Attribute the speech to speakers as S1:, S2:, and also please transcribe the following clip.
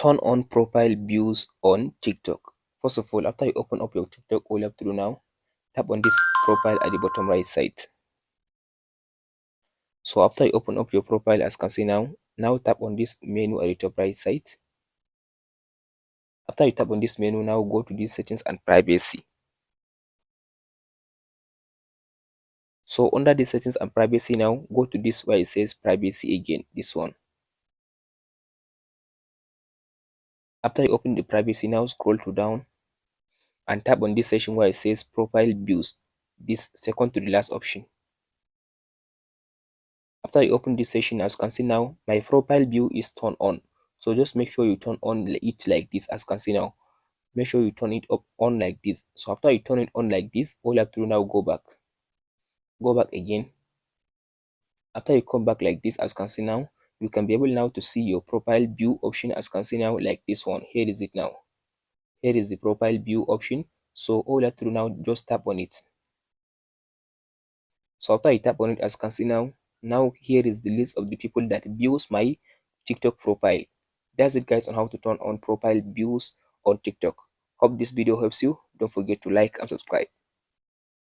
S1: turn on profile views on TikTok. First of all, after you open up your TikTok, all you have to do now, tap on this profile at the bottom right side. So after you open up your profile, as you can see now tap on this menu at the top right side. After you tap on this menu, now go to these settings and privacy. So under the settings and privacy, now go to this where it says privacy again, this one. After you open the privacy, now scroll to down and tap on this section where it says profile views, this second to the last option. After you open this section, as you can see now, my profile view is turned on. So just make sure you turn on it like this. As you can see now, make sure you turn it on like this. So after you turn it on like this, all you have to do now, go back again. After you come back like this, as you can see now, you can be able now to see your profile view option. As you can see now, like this one, here is it now. Here is the profile view option. So all you have to do now, just tap on it. So after you tap on it, as you can see now here is the list of the people that views my TikTok profile. That's it guys on how to turn on profile views on TikTok. Hope this video helps you. Don't forget to like and subscribe.